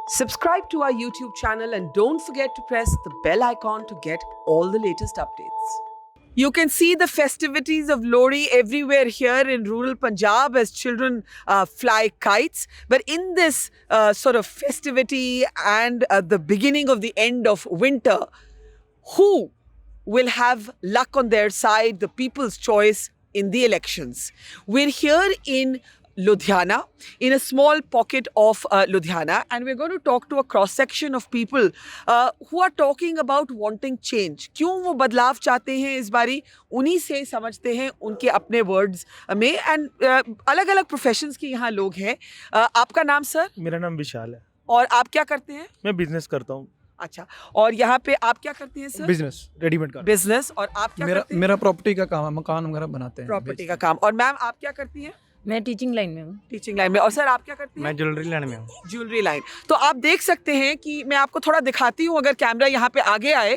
Subscribe to our YouTube channel and don't forget to press the bell icon to get all the latest updates. You can see the festivities of Lohri everywhere here in rural Punjab as children fly kites. But in this sort of festivity and the beginning of the end of winter, who will have luck on their side, the people's choice in the elections? We're here in Ludhiana, in a small pocket of Ludhiana, and we're going to talk to a cross-section of people who are talking about wanting change. क्यों वो बदलाव चाहते हैं इस बारी, उन्हीं से समझते हैं उनके अपने वर्ड्स में. एंड अलग-अलग प्रोफेशंस के यहाँ लोग हैं. आपका नाम सर? मेरा नाम विशाल है. और आप क्या करते हैं? मैं बिजनेस करता हूँ. अच्छा, और यहाँ पे आप क्या करते हैं सर? बिजनेस, रेडीमेड का बिजनेस. और आप क्या करते हैं? मेरा प्रॉपर्टी का काम है, मकान वगैरह बनाते हैं. प्रॉपर्टी का काम. और मैम आप क्या करती हैं? मैं टीचिंग लाइन में हूँ. टीचिंग लाइन में. और सर आप क्या करती हैं? मैं ज्वेलरी लाइन में हूँ. Jewellery line. तो आप देख सकते हैं कि मैं आपको थोड़ा दिखाती हूँ, अगर कैमरा यहाँ पे आगे आए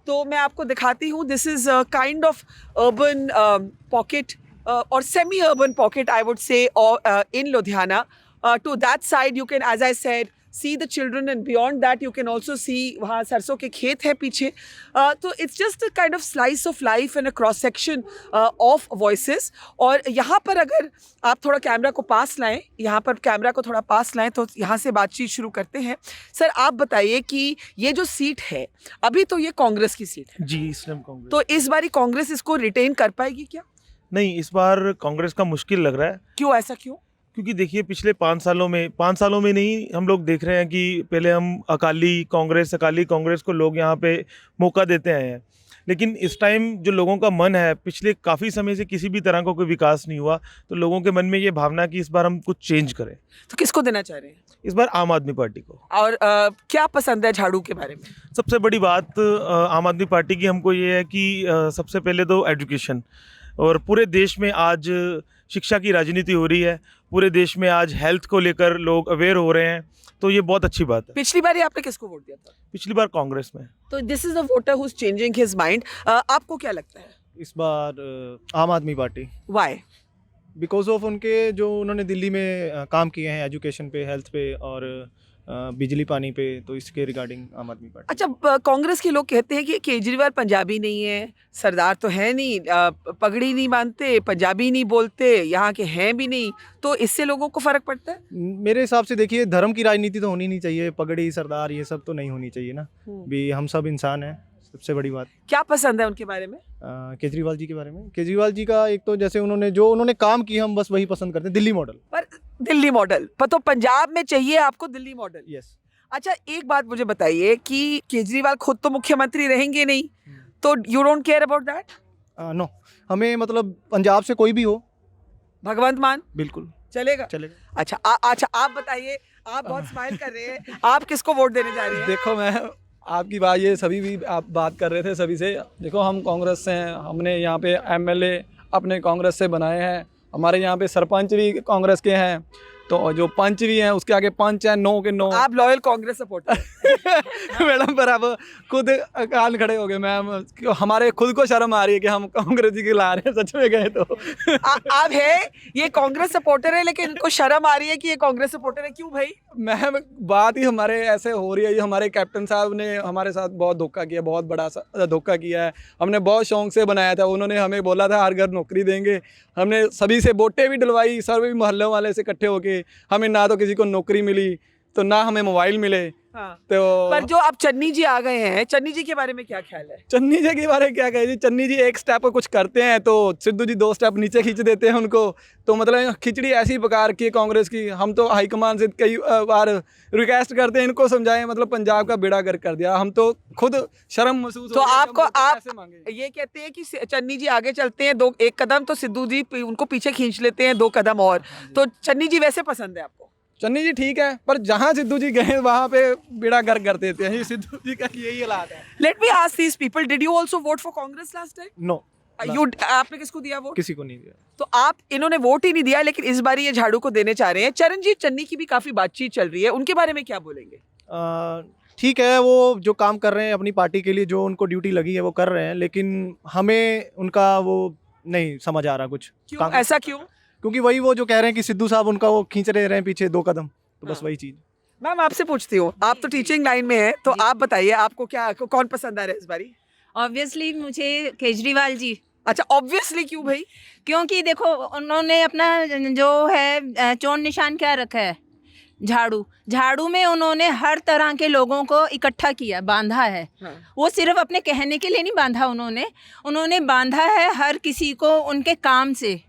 तो मैं आपको दिखाती हूँ. This is kind of urban pocket और semi urban pocket I would say in Ludhiana. To that side you can, as I said, see the children, and beyond that you can also see वहाँ सरसों के खेत है पीछे. तो it's just a kind of slice of life and a cross section of voices. और यहाँ पर अगर आप थोड़ा कैमरा को पास लाएं, यहाँ पर कैमरा को थोड़ा पास लाएं तो यहाँ से बातचीत शुरू करते हैं. सर आप बताइए कि ये जो सीट है अभी तो ये कांग्रेस की सीट है जी, इस्लाम कांग्रेस. तो इस बारी कांग्रेस इसको रिटेन कर पाएगी क्या? नहीं, इस बार कांग्रेस का मुश्किल लग रहा है. क्यों, ऐसा क्यों? क्योंकि देखिए पिछले 5 सालों में नहीं, हम लोग देख रहे हैं कि पहले हम अकाली कांग्रेस को लोग यहाँ पे मौका देते आए हैं. लेकिन इस टाइम जो लोगों का मन है, पिछले काफ़ी समय से किसी भी तरह का कोई विकास नहीं हुआ, तो लोगों के मन में ये भावना कि इस बार हम कुछ चेंज करें. तो किसको देना चाह रहे हैं इस बार? आम आदमी पार्टी को. और क्या पसंद है झाड़ू के बारे में? सबसे बड़ी बात आम आदमी पार्टी की हमको ये है कि सबसे पहले तो एजुकेशन, और पूरे देश में आज शिक्षा की राजनीति हो रही है. पूरे देश में आज हेल्थ को लेकर लोग अवेयर हो रहे हैं, तो ये बहुत अच्छी बात है. पिछली बार आपने किसको वोट दिया था? पिछली बार कांग्रेस में. तो this is a voter who is changing his mind. आपको क्या लगता है? इस बार आम आदमी पार्टी, व्हाई? बिकॉज ऑफ उनके जो उन्होंने दिल्ली में काम किए हैं एजुकेशन पे, हेल्थ पे और बिजली पानी पे, तो इसके रिगार्डिंग आम आदमी पार्टी. अच्छा, कांग्रेस के लोग कहते हैं कि केजरीवाल पंजाबी नहीं है, सरदार तो है नहीं, पगड़ी नहीं बांधते, पंजाबी नहीं बोलते, यहाँ के हैं भी नहीं, तो इससे लोगों को फर्क पड़ता है? मेरे हिसाब से देखिए, धर्म की राजनीति तो होनी नहीं चाहिए. पगड़ी, सरदार, ये सब तो नहीं होनी चाहिए ना. भी हम सब इंसान हैं, सबसे बड़ी बात. क्या पसंद है उनके बारे में? केजरीवाल जी के बारे में, केजरीवाल जी का एक तो जैसे उन्होंने काम किया, हम बस वही पसंद करते हैं. दिल्ली मॉडल. पर दिल्ली मॉडल पर तो पंजाब में चाहिए आपको दिल्ली मॉडल. यस. अच्छा, एक बात मुझे बताइए कि केजरीवाल खुद तो मुख्यमंत्री रहेंगे नहीं, तो you don't care about that? No, हमें मतलब पंजाब से कोई भी हो, भगवंत मान बिल्कुल चलेगा. अच्छा अच्छा, आप बताइए, आप बहुत स्माइल कर रहे हैं, आप किसको वोट देने जा रहे हैं? देखो, मैं आपकी बात, ये सभी भी आप बात कर रहे थे सभी से. देखो, हम कांग्रेस से हैं, हमने यहाँ पे एमएलए अपने कांग्रेस से बनाए हैं. हमारे यहाँ पे सरपंच भी कांग्रेस के हैं, तो जो पंच भी हैं उसके आगे पंच हैं, नो के नो. आप लॉयल कांग्रेस सपोर्टर? मैडम, पर आप खुद कान खड़े हो गए मैम. हमारे खुद को शर्म आ रही है कि हम कांग्रेस जी के ला रहे हैं, सच में गए तो. आप है ये कांग्रेस सपोर्टर है, लेकिन इनको शर्म आ रही है कि ये कांग्रेस सपोर्टर है. क्यों भाई? मैम, बात ही हमारे ऐसे हो रही है. ये हमारे कैप्टन साहब ने हमारे साथ बहुत धोखा किया, बहुत बड़ा धोखा किया है. हमने बहुत शौक से बनाया था, उन्होंने हमें बोला था हर घर नौकरी देंगे. हमने सभी से वोटें भी डलवाई, सर्वे भी मोहल्ले वाले से इकट्ठे होके. हमें ना तो किसी को नौकरी मिली, तो ना हमें मोबाइल मिले. हाँ. तो पर जो अब चन्नी जी आ गए हैं, चन्नी जी के बारे में क्या ख्याल है? चन्नी जी के बारे में क्या कहे जी? चन्नी जी एक स्टेप कुछ करते हैं तो सिद्धू जी 2 स्टेप नीचे खींच देते हैं उनको. तो मतलब खिचड़ी ऐसी पका रखी है कांग्रेस की. हम तो हाईकमान से कई बार रिक्वेस्ट करते हैं, इनको समझाएं, मतलब पंजाब का बेड़ा गर्क कर दिया. हम तो खुद शर्म महसूस. तो आपको आप ये कहते हैं कि चन्नी जी आगे चलते हैं 1 कदम, तो सिद्धू जी उनको पीछे खींच लेते हैं 2 कदम और. तो चन्नी जी वैसे पसंद है आपको? चन्नी जी ठीक है, पर जहाँ सिद्धू जी गए वहाँ पे बेड़ा गर्क कर देते हैं. ये सिद्धू जी का यही हालात है. Let me ask these people, did you also vote for Congress last time? No. आपने किसको दिया वोट? किसी को नहीं दिया. तो आप, इन्होंने वोट ही नहीं दिया, लेकिन इस बार ये झाड़ू को देने चाह रहे हैं. चरणजीत चन्नी की भी काफी बातचीत चल रही है, उनके बारे में क्या बोलेंगे? ठीक है, वो जो काम कर रहे हैं अपनी पार्टी के लिए, जो उनको ड्यूटी लगी है वो कर रहे हैं, लेकिन हमें उनका वो नहीं समझ आ रहा कुछ. क्यों, ऐसा क्यों? क्योंकि वही वो जो कह रहे हैं कि सिद्धू साहब उनका वो खींच रहे हैं पीछे 2 कदम, तो बस हाँ. वही चीज़. मैम आपसे पूछती हूँ, आप तो टीचिंग लाइन में है, तो आप बताइए आपको क्या कौन पसंद आ रहा है इस बारी? ऑब्वियसली मुझे केजरीवाल जी, अच्छा, ऑब्वियसली क्यों भाई? क्योंकि देखो उन्होंने अपना जो है चौन निशान क्या रखा है, झाड़ू। झाड़ू में उन्होंने हर तरह के लोगों को इकट्ठा किया, बांधा है। हाँ। वो सिर्फ अपने कहने के लिए नहीं बांधा उन्होंने बांधा है हर किसी को उनके काम से।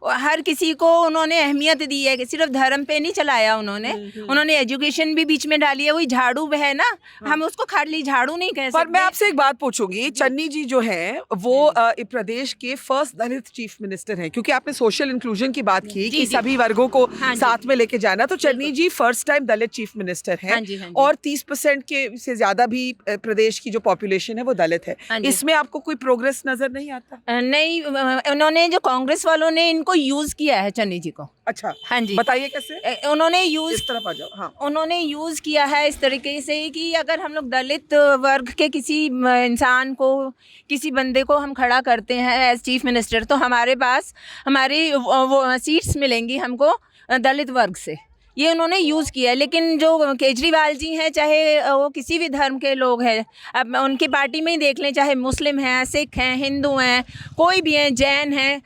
और हर किसी को उन्होंने अहमियत दी है कि सिर्फ धर्म पे नहीं चलाया उन्होंने एजुकेशन भी बीच में डाली है। वही झाड़ू है ना, हम उसको खाली झाड़ू नहीं कह सकते। पर मैं आपसे एक बात पूछूंगी, चन्नी जी जो है वो प्रदेश के फर्स्ट दलित चीफ मिनिस्टर हैं, क्योंकि आपने सोशल इंक्लूजन की बात की कि सभी वर्गों को हाँ जी। साथ में लेके जाना, तो चन्नी जी फर्स्ट टाइम दलित चीफ मिनिस्टर हैं। हाँ जी, हाँ जी। और 30% के से ज्यादा भी प्रदेश की जो पॉपुलेशन है वो दलित है। हाँ जी। इसमें आपको कोई प्रोग्रेस नजर नहीं आता? नहीं, उन्होंने जो कांग्रेस वालों ने इनको यूज किया है चन्नी जी को। अच्छा, हाँ जी, बताइए कैसे? उन्होंने यूज इस तरफ आ जाओ। हाँ, उन्होंने यूज़ किया है इस तरीके से कि अगर हम लोग दलित वर्ग के किसी इंसान को, किसी बंदे को हम खड़ा करते हैं एज चीफ मिनिस्टर, तो हमारे पास हमारी वो सीट्स मिलेंगी हमको दलित वर्ग से। ये उन्होंने यूज़ किया है। लेकिन जो केजरीवाल जी हैं, चाहे वो किसी भी धर्म के लोग हैं, अब उनकी पार्टी में ही देख लें, चाहे मुस्लिम हैं, सिख हैं, हिंदू हैं, कोई भी हैं, जैन हैं,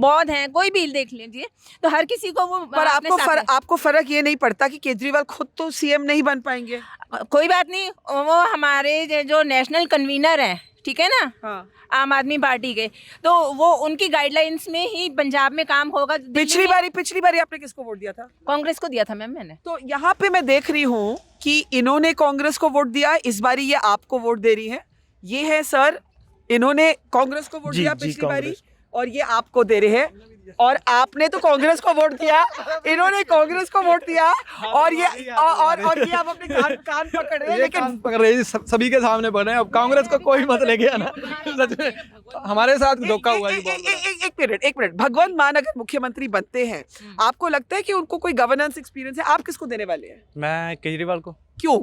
बौद्ध हैं, कोई भी देख लीजिए, तो हर किसी को वो पर अपने साथ आपको फर्क ये नहीं पड़ता कि केजरीवाल खुद तो सीएम नहीं बन पाएंगे? कोई बात नहीं, वो हमारे जो नेशनल कन्वीनर हैं, ठीक है ना, हाँ। आम आदमी पार्टी के, तो वो उनकी गाइडलाइंस में ही पंजाब में काम होगा। पिछली बारी आपने किसको वोट दिया था? कांग्रेस को दिया था मैम मैंने। तो यहाँ पे मैं देख रही हूँ कि इन्होंने कांग्रेस को वोट दिया, इस बारी ये आपको वोट दे रही है। ये है सर, इन्होंने कांग्रेस को वोट दिया पिछली बारी और ये आपको दे रहे हैं, और आपने तो कांग्रेस को वोट दिया, इन्होंने कांग्रेस को वोट दिया, और ये ये आप अपने कान पकड़ रहे हैं। लेकिन पकड़ रहे हैं, सभी के सामने पड़ रहे हैं। अब कांग्रेस को कोई मत ले गया ना, सच में हमारे साथ धोखा हुआ है। एक मिनट, भगवंत मान अगर मुख्यमंत्री बनते हैं, आपको लगता है कि उनको कोई गवर्नेंस एक्सपीरियंस है? आप किसको देने वाले हैं? मैं केजरीवाल को। क्यों?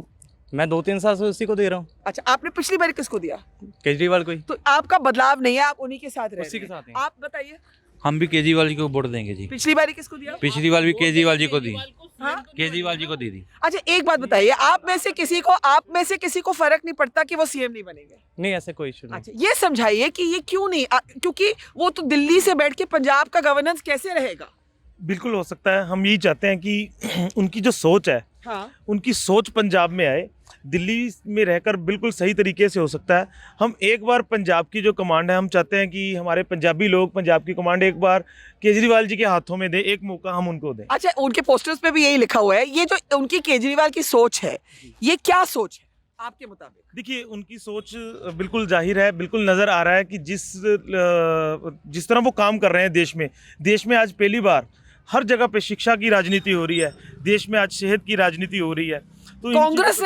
मैं 2-3 साल से उसी को दे रहा हूँ, अच्छा, आपने पिछली बार किसको दिया? केजरीवाल को ही। तो आपका बदलाव नहीं है, आप उन्हीं के साथ रह उसी रहे के हैं। साथ हैं। आप बताइए, हम भी केजरीवाल जी को वोट देंगे जी। पिछली बारी किसको दिया? पिछली बार भी केजरीवाल जी को दी, हाँ? केजरीवाल जी को दी थी। अच्छा, एक बात बताइए, आप में से किसी को फर्क नहीं पड़ता कि वो सीएम नहीं बनेंगे? नहीं, ऐसे कोई इशू नहीं। अच्छा, ये समझाइए कि ये क्यों नहीं, क्योंकि वो तो दिल्ली से बैठ के पंजाब का गवर्नेंस कैसे रहेगा? बिल्कुल हो सकता है। हम यही चाहते हैं कि उनकी जो सोच है, हाँ। उनकी सोच पंजाब में आए। दिल्ली में रहकर बिल्कुल सही तरीके से हो सकता है। हम एक बार पंजाब की जो कमांड है, हम चाहते हैं कि हमारे पंजाबी लोग पंजाब की कमांड एक बार केजरीवाल जी के हाथों में दे, एक मौका हम उनको दें। अच्छा, उनके पोस्टर्स पे भी यही लिखा हुआ है। ये जो उनकी केजरीवाल की सोच है, ये क्या सोच है आपके मुताबिक? देखिए, उनकी सोच बिल्कुल जाहिर है, बिल्कुल नज़र आ रहा है कि जिस तरह वो काम कर रहे हैं देश में आज पहली बार हर जगह पे शिक्षा की राजनीति हो रही है, देश में आज सेहत की राजनीति हो रही है। तो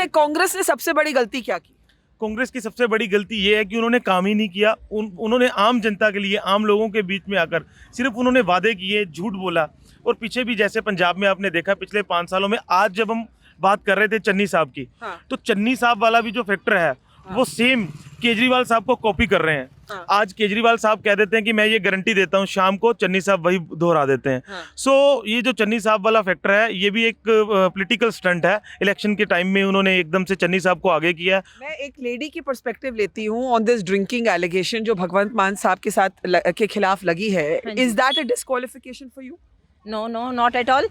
कांग्रेस ने सबसे बड़ी गलती क्या की? कांग्रेस की सबसे बड़ी गलती ये है कि उन्होंने काम ही नहीं किया। उन्होंने आम जनता के लिए, आम लोगों के बीच में आकर सिर्फ उन्होंने वादे किए, झूठ बोला। और पीछे भी जैसे पंजाब में आपने देखा पिछले 5 सालों में, आज जब हम बात कर रहे थे चन्नी साहब की, हाँ। तो चन्नी साहब वाला भी जो फैक्टर है, वो सेम केजरीवाल साहब को कॉपी कर रहे हैं। हाँ। आज केजरीवाल साहब कह देते हैं कि मैं ये गारंटी देता हूँ, शाम को चन्नी साहब वही दोहरा देते हैं। हाँ। सो ये जो चन्नी साहब वाला फैक्टर है, ये भी एक पॉलिटिकल स्टंट है। इलेक्शन के टाइम में उन्होंने एकदम से चन्नी साहब को आगे किया। मैं एक लेडी की पर्सपेक्टिव लेती हूँ ऑन दिस ड्रिंकिंग एलिगेशन जो भगवंत मान साहब के साथ के खिलाफ लगी है। Is that a disqualification for you? No, not at all.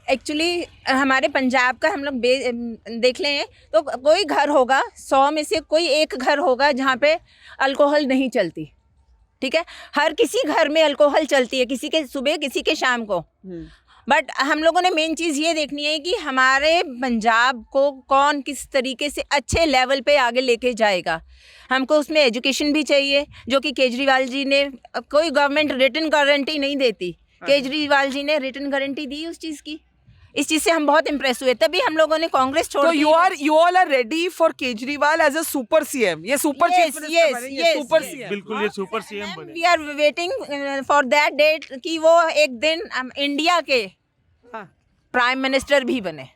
Actually हमारे पंजाब का हम लोग देख लें तो कोई घर होगा, 100 में से कोई एक घर होगा जहाँ पे अल्कोहल नहीं चलती, ठीक है? हर किसी घर में अल्कोहल चलती है, किसी के सुबह, किसी के शाम को। बट हम लोगों ने मेन चीज़ ये देखनी है कि हमारे पंजाब को कौन किस तरीके से अच्छे लेवल पे आगे लेके जाएगा। हमको उसमें एजुकेशन भी चाहिए, जो कि केजरीवाल जी ने, कोई गवर्नमेंट रिटन गारंटी नहीं देती, केजरीवाल जी ने रिटन गारंटी दी उस चीज़ की। इस चीज़ से हम बहुत इम्प्रेस हुए, तभी हम लोगों ने कांग्रेस छोड़ दी। तो you all are ready for Kejriwal as a super CM? ये सुपर चीफ मिनिस्टर बनेंगे, सुपर सीएम। बिल्कुल, ये सुपर सीएम बने। We are waiting for that date कि वो एक दिन इंडिया के प्राइम मिनिस्टर भी बने।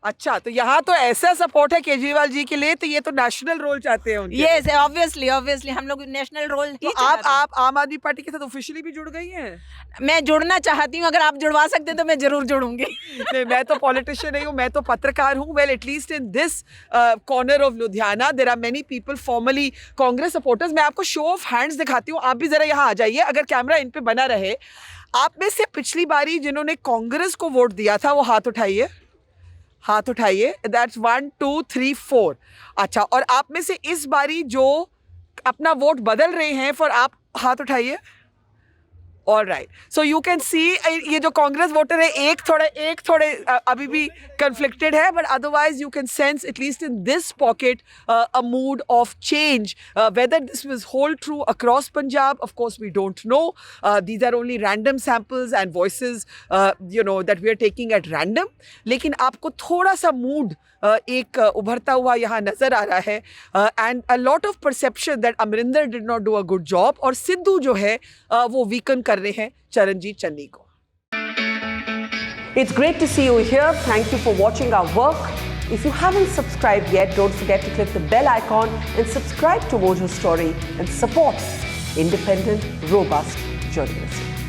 अच्छा, तो यहाँ तो ऐसा सपोर्ट है केजरीवाल जी के लिए, तो ये तो नेशनल रोल चाहते हैं उनके। यस, ऑब्वियसली हम लोग नेशनल रोल तो आप आम आदमी पार्टी के साथ ऑफिशियली भी जुड़ गई हैं? मैं जुड़ना चाहती हूँ, अगर आप जुड़वा सकते तो मैं जरूर जुड़ूंगी। नहीं, मैं तो पॉलिटिशियन नहीं हूँ, मैं तो पत्रकार हूँ। Well, at least in this corner of Ludhiana there are many people formerly Congress supporters. मैं आपको शो ऑफ हैंड्स दिखाती हूँ, आप भी जरा यहाँ आ जाइए, अगर कैमरा इन पे बना रहे। आप में से पिछली बारी जिन्होंने कांग्रेस को वोट दिया था वो हाथ उठाइए, हाथ उठाइए। दैट्स 1 2 3 4। अच्छा, और आप में से इस बारी जो अपना वोट बदल रहे हैं फॉर, आप हाथ उठाइए। All right, so you can see ये जो कांग्रेस वोटर है एक थोड़े अभी भी कन्फ्लिक्टेड है, but otherwise you can sense at least in this pocket a mood of change. Whether this was hold true across Punjab, of course we don't know. These are only random samples and voices you know that we are taking at random. लेकिन आपको थोड़ा सा mood एक उभरता हुआ यहाँ नजर आ रहा है, and a lot of perception that Amarinder did not do a good job, और सिद्धू जो है वो वीकन कर रहे हैं चरणजीत चन्नी को। It's great to see you here. Thank you for watching our work. If you haven't subscribed yet, don't forget to click the bell icon and subscribe to Mojo Story and support independent, robust journalism.